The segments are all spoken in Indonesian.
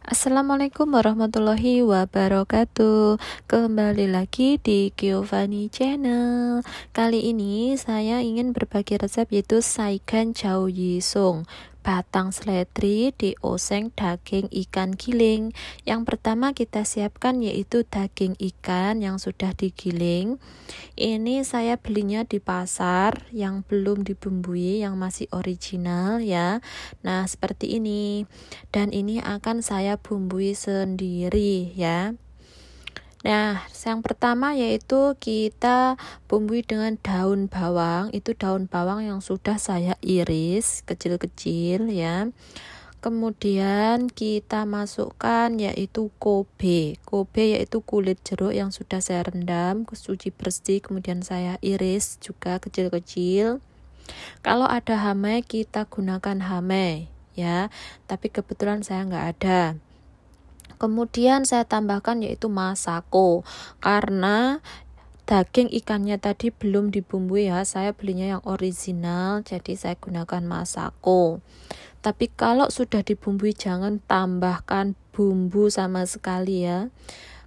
Assalamualaikum warahmatullahi wabarakatuh. Kembali lagi di Giovanni Channel. Kali ini saya ingin berbagi resep yaitu saigan jao yisung, batang seledri dioseng daging ikan giling. Yang pertama kita siapkan yaitu daging ikan yang sudah digiling. Ini saya belinya di pasar yang belum dibumbui, yang masih original ya. Nah, seperti ini. Dan ini akan saya bumbui sendiri ya. Nah, yang pertama yaitu kita bumbui dengan daun bawang. Itu daun bawang yang sudah saya iris kecil-kecil ya. Kemudian kita masukkan yaitu kobe. Kobe yaitu kulit jeruk yang sudah saya rendam, cuci bersih, kemudian saya iris juga kecil-kecil. Kalau ada hamai kita gunakan hamai ya, tapi kebetulan saya nggak ada. Kemudian saya tambahkan yaitu masako, karena daging ikannya tadi belum dibumbui ya, saya belinya yang original, jadi saya gunakan masako. Tapi kalau sudah dibumbui jangan tambahkan bumbu sama sekali ya.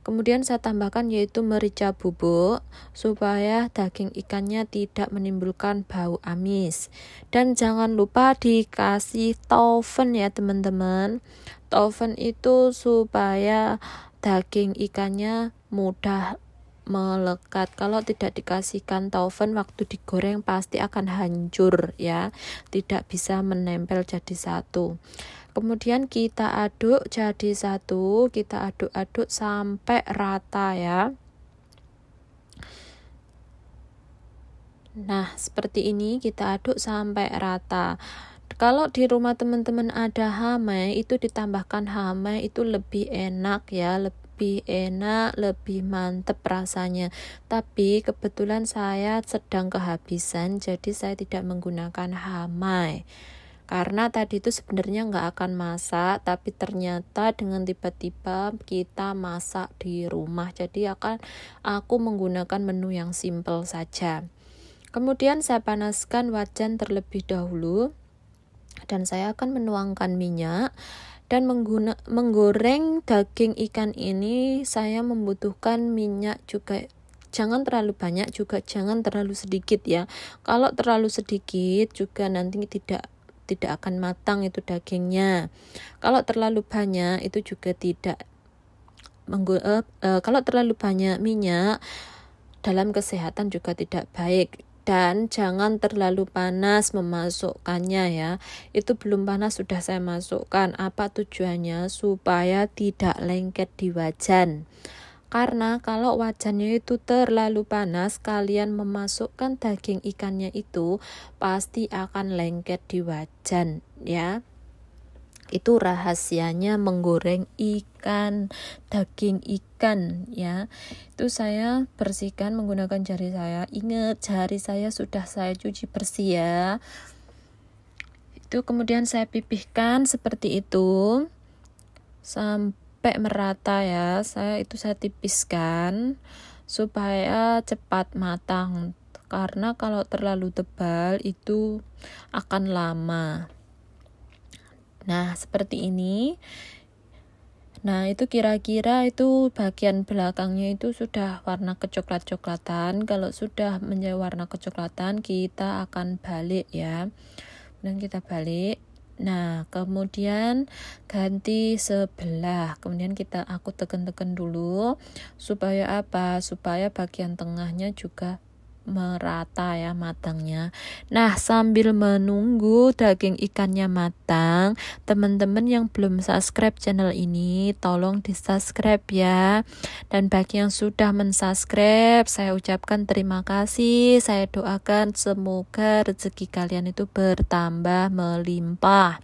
Kemudian saya tambahkan yaitu merica bubuk supaya daging ikannya tidak menimbulkan bau amis. Dan jangan lupa dikasih tofen ya teman-teman. Tofen itu supaya daging ikannya mudah melekat. Kalau tidak dikasihkan tofen waktu digoreng pasti akan hancur ya, tidak bisa menempel jadi satu. Kemudian kita aduk jadi satu, kita aduk-aduk sampai rata ya. Nah, seperti ini kita aduk sampai rata. Kalau di rumah teman-teman ada hamai, itu ditambahkan hamai itu lebih enak ya, lebih enak, lebih mantep rasanya. Tapi kebetulan saya sedang kehabisan, jadi saya tidak menggunakan hamai. Karena tadi itu sebenarnya nggak akan masak, tapi ternyata dengan tiba-tiba kita masak di rumah. Jadi aku menggunakan menu yang simple saja. Kemudian saya panaskan wajan terlebih dahulu. Dan saya akan menuangkan minyak dan menggoreng daging ikan ini saya membutuhkan minyak juga, jangan terlalu banyak juga jangan terlalu sedikit ya. Kalau terlalu sedikit juga nanti tidak akan matang itu dagingnya. Kalau terlalu banyak itu juga tidak kalau terlalu banyak minyak dalam kesehatan juga tidak baik. Dan jangan terlalu panas memasukkannya ya. Itu belum panas sudah saya masukkan. Apa tujuannya? Supaya tidak lengket di wajan. Karena kalau wajannya itu terlalu panas, kalian memasukkan daging ikannya itu pasti akan lengket di wajan ya. Itu rahasianya menggoreng ikan, daging ikan ya. Itu saya bersihkan menggunakan jari saya. Ingat, jari saya sudah saya cuci bersih ya. Itu kemudian saya pipihkan seperti itu sampai merata ya. Saya tipiskan supaya cepat matang. Karena kalau terlalu tebal itu akan lama. Nah, seperti ini. Nah, itu kira-kira itu bagian belakangnya itu sudah warna kecoklat-coklatan. Kalau sudah menjadi warna kecoklatan, kita akan balik ya. Dan kita balik. Nah, kemudian ganti sebelah. Kemudian aku tekan-tekan dulu supaya apa? Supaya bagian tengahnya juga merata ya matangnya. Nah, sambil menunggu daging ikannya matang, teman-teman yang belum subscribe channel ini tolong di subscribe ya. Dan bagi yang sudah mensubscribe, saya ucapkan terima kasih. Saya doakan semoga rezeki kalian itu bertambah melimpah.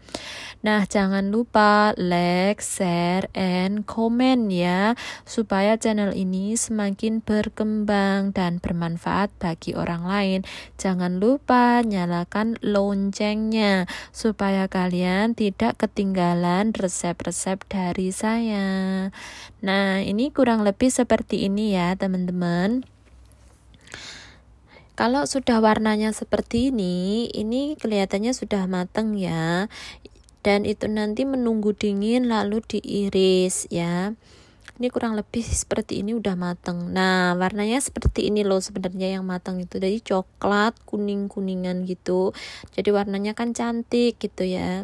Nah, jangan lupa like, share, and comment ya, supaya channel ini semakin berkembang dan bermanfaat bagi orang lain. Jangan lupa nyalakan loncengnya, supaya kalian tidak ketinggalan resep-resep dari saya. Nah, ini kurang lebih seperti ini ya teman-teman. Kalau sudah warnanya seperti ini kelihatannya sudah matang ya. dan itu nanti menunggu dingin lalu diiris ya. Ini kurang lebih seperti ini udah mateng. Nah, warnanya seperti ini loh sebenarnya yang matang itu. Jadi coklat kuning-kuningan gitu. Jadi warnanya kan cantik gitu ya.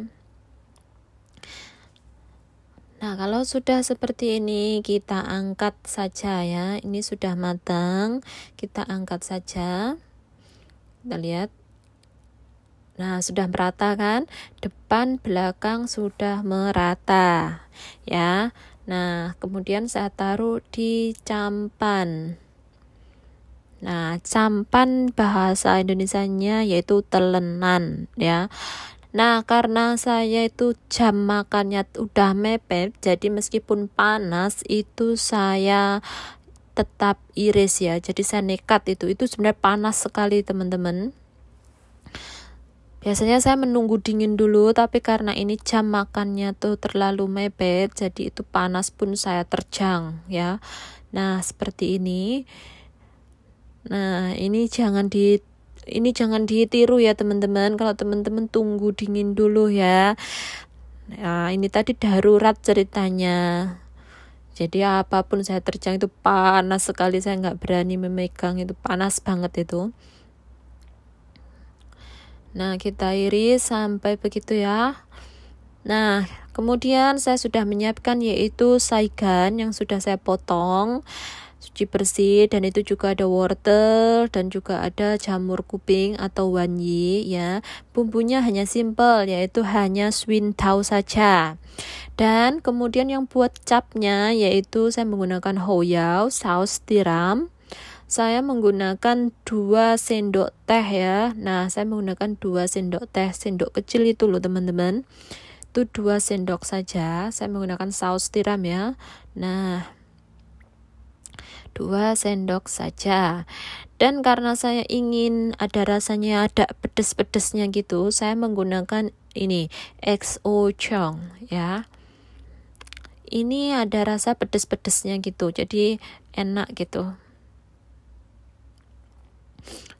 Nah, kalau sudah seperti ini kita angkat saja ya. Ini sudah matang. Kita angkat saja. Kita lihat. Nah, sudah merata kan? Depan belakang sudah merata. Ya. Nah, kemudian saya taruh di campan. Nah, campan bahasa Indonesianya yaitu telenan ya. Nah, karena saya itu jam makannya udah mepet, jadi meskipun panas itu saya tetap iris ya. Jadi saya nekat itu sebenarnya panas sekali teman-teman. Biasanya saya menunggu dingin dulu, tapi karena ini jam makannya tuh terlalu mepet, jadi itu panas pun saya terjang ya. Nah, seperti ini. Nah, ini jangan ditiru ya teman-teman. Kalau teman-teman tunggu dingin dulu ya. Nah, ini tadi darurat ceritanya. Jadi apapun saya terjang itu panas sekali, saya nggak berani memegang, itu panas banget itu. Nah, kita iris sampai begitu ya. Nah, kemudian saya sudah menyiapkan yaitu saigan yang sudah saya potong, cuci bersih, dan itu juga ada wortel dan juga ada jamur kuping atau wanyi ya. Bumbunya hanya simple yaitu hanya swintau saja. Dan kemudian yang buat capnya yaitu saya menggunakan hoyao, saus tiram. Saya menggunakan 2 sendok teh ya. Nah, saya menggunakan 2 sendok teh, sendok kecil itu loh teman-teman. Itu 2 sendok saja. Saya menggunakan saus tiram ya. Nah, 2 sendok saja. Dan karena saya ingin ada rasanya, ada pedes-pedesnya gitu, saya menggunakan ini XO Chong ya. Ini ada rasa pedes-pedesnya gitu. Jadi enak gitu.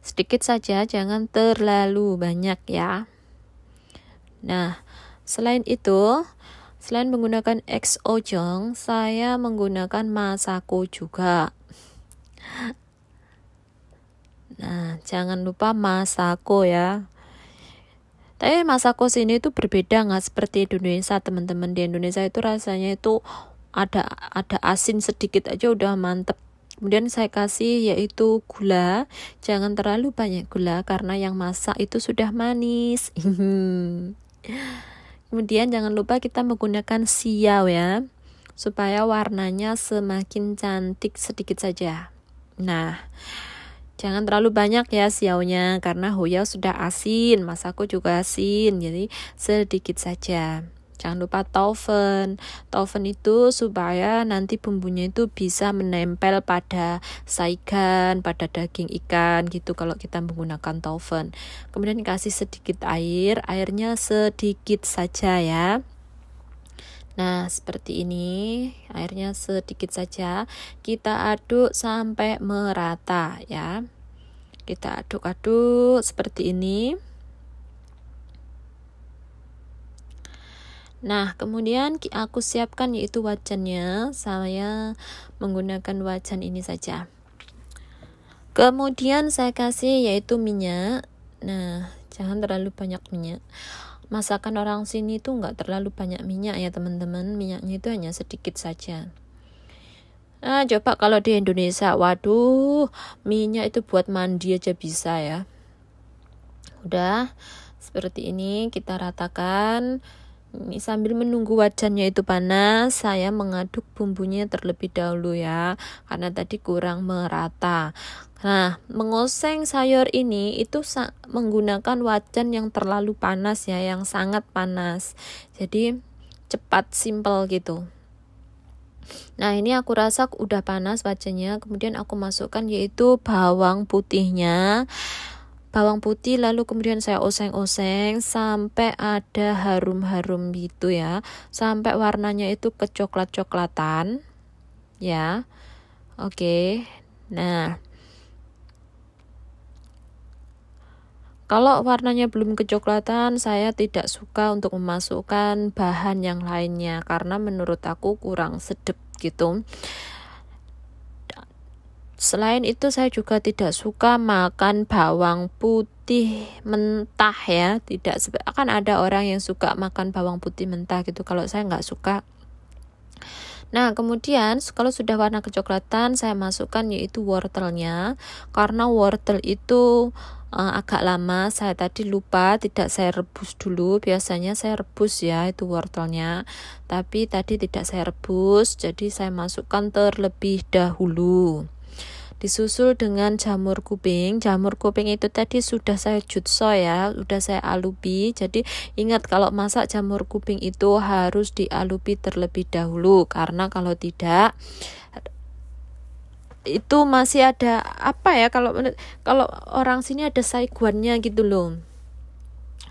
Sedikit saja, jangan terlalu banyak ya. Nah, selain itu, selain menggunakan XO Chong, saya menggunakan Masako juga. Nah, jangan lupa Masako ya. Tapi Masako sini itu berbeda nggak seperti Indonesia teman-teman. Di Indonesia itu rasanya itu ada asin sedikit aja udah mantep. Kemudian saya kasih yaitu gula, jangan terlalu banyak gula karena yang masak itu sudah manis. Kemudian jangan lupa kita menggunakan siau ya, supaya warnanya semakin cantik sedikit saja. Nah, jangan terlalu banyak ya siaunya karena hoyao sudah asin, Masako juga asin, jadi sedikit saja. Jangan lupa tofen. Tofen itu supaya nanti bumbunya itu bisa menempel pada saigan, pada daging ikan gitu kalau kita menggunakan tofen. Kemudian kasih sedikit air, airnya sedikit saja ya. Nah, seperti ini, airnya sedikit saja. Kita aduk sampai merata ya. Kita aduk-aduk seperti ini. Nah, kemudian aku siapkan yaitu wajannya. Saya menggunakan wajan ini saja. Kemudian saya kasih yaitu minyak. Nah, jangan terlalu banyak minyak. Masakan orang sini itu nggak terlalu banyak minyak ya teman-teman. Minyaknya itu hanya sedikit saja. Nah, coba kalau di Indonesia, waduh, minyak itu buat mandi aja bisa ya. Udah, seperti ini kita ratakan. Ini sambil menunggu wajannya itu panas, saya mengaduk bumbunya terlebih dahulu ya, karena tadi kurang merata. Nah, mengoseng sayur ini itu menggunakan wajan yang terlalu panas ya, yang sangat panas. Jadi cepat, simple gitu. Nah, ini aku rasa udah panas wajannya, kemudian aku masukkan yaitu bawang putihnya. Bawang putih lalu kemudian saya oseng-oseng sampai ada harum-harum gitu ya, sampai warnanya itu kecoklat-coklatan ya. Oke. Nah, Kalau warnanya belum kecoklatan, saya tidak suka untuk memasukkan bahan yang lainnya karena menurut aku kurang sedap gitu. Selain itu saya juga tidak suka makan bawang putih mentah ya. Kan ada orang yang suka makan bawang putih mentah gitu. Kalau saya nggak suka. Nah, kemudian kalau sudah warna kecoklatan, saya masukkan yaitu wortelnya. Karena wortel itu agak lama, saya tadi lupa tidak saya rebus dulu. Biasanya saya rebus ya itu wortelnya. Tapi tadi tidak saya rebus, jadi saya masukkan terlebih dahulu. Disusul dengan jamur kuping. Jamur kuping itu tadi sudah saya jutso ya, sudah saya alubi. Jadi ingat kalau masak jamur kuping itu harus dialubi terlebih dahulu, karena kalau tidak itu masih ada apa ya, kalau orang sini ada saiguannya gitu loh.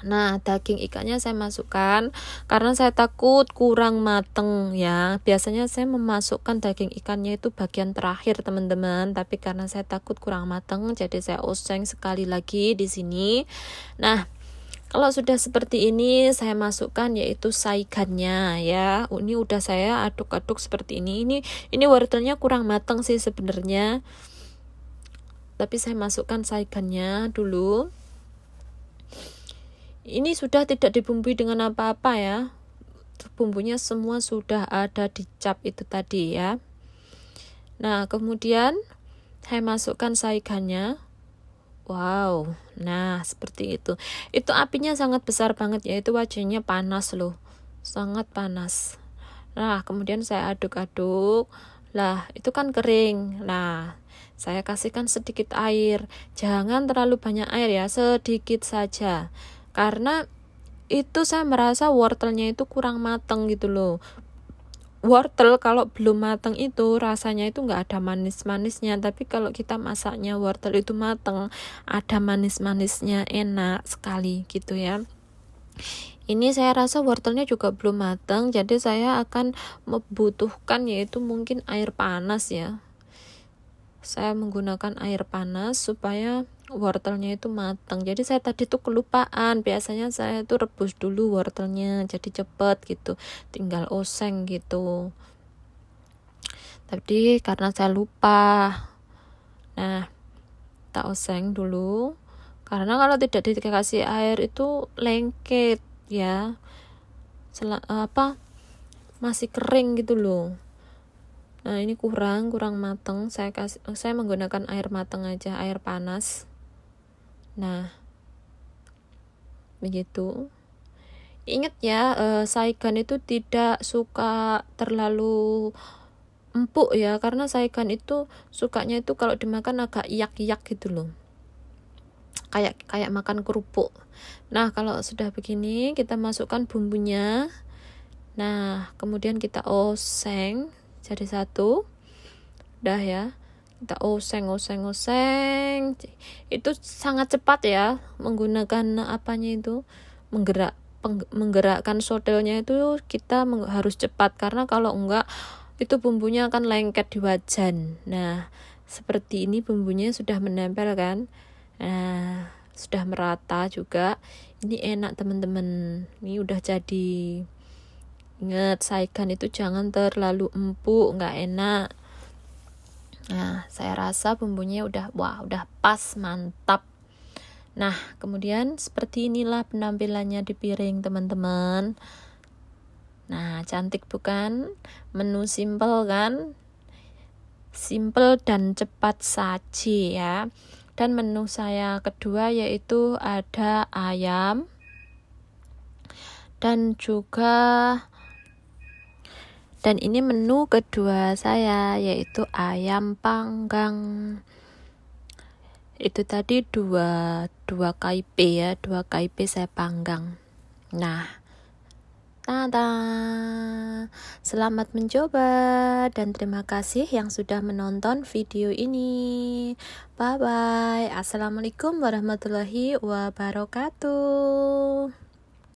Nah, daging ikannya saya masukkan karena saya takut kurang mateng ya. Biasanya saya memasukkan daging ikannya itu bagian terakhir teman-teman, tapi karena saya takut kurang mateng, jadi saya oseng sekali lagi di sini. Nah, kalau sudah seperti ini, saya masukkan yaitu saigannya ya. Ini udah saya aduk-aduk seperti ini. Ini wortelnya kurang mateng sih sebenarnya, tapi saya masukkan saigannya dulu. Ini sudah tidak dibumbui dengan apa-apa ya. Bumbunya semua sudah ada di cap itu tadi ya. Nah, kemudian saya masukkan saigannya. Wow, nah seperti itu. Itu apinya sangat besar banget ya, itu wajahnya panas loh. Sangat panas. Nah, kemudian saya aduk-aduk. Lah, itu kan kering. Nah, saya kasihkan sedikit air. Jangan terlalu banyak air ya, sedikit saja. Karena itu saya merasa wortelnya itu kurang mateng gitu loh. Wortel kalau belum mateng itu rasanya itu nggak ada manis-manisnya, tapi kalau kita masaknya wortel itu mateng, ada manis-manisnya, enak sekali gitu ya. Ini saya rasa wortelnya juga belum mateng, jadi saya akan membutuhkan yaitu mungkin air panas ya. Saya menggunakan air panas supaya wortelnya itu matang. Jadi saya tadi tuh kelupaan, biasanya saya tuh rebus dulu wortelnya, jadi cepet gitu, tinggal oseng gitu. Tapi karena saya lupa, nah tak oseng dulu, karena kalau tidak dikasih air itu lengket ya, masih kering gitu loh. Nah, ini kurang mateng. Saya menggunakan air mateng aja, air panas. Nah, begitu. Ingat ya, saigan itu tidak suka terlalu empuk ya, karena saigan itu sukanya itu kalau dimakan agak iyak-iyak gitu loh. Kayak makan kerupuk. Nah, kalau sudah begini, kita masukkan bumbunya. Nah, kemudian kita oseng jadi satu. Udah ya. Kita oseng. Itu sangat cepat ya, menggunakan apanya itu, menggerakkan sotelnya itu kita harus cepat, karena kalau enggak itu bumbunya akan lengket di wajan. Nah, seperti ini bumbunya sudah menempel kan. Nah, sudah merata juga. Ini enak teman-teman. Ini udah jadi. Ingat, saigan itu jangan terlalu empuk, nggak enak. Nah, saya rasa bumbunya udah pas, mantap. Nah, kemudian seperti inilah penampilannya di piring teman-teman. Nah, cantik bukan? Menu simple kan? Simple dan cepat saji ya. Dan menu saya kedua yaitu ada ayam dan ini menu kedua saya yaitu ayam panggang. Itu tadi dua KIP ya, 2 KIP saya panggang. Nah, tada. Selamat mencoba dan terima kasih yang sudah menonton video ini. Bye bye. Assalamualaikum warahmatullahi wabarakatuh.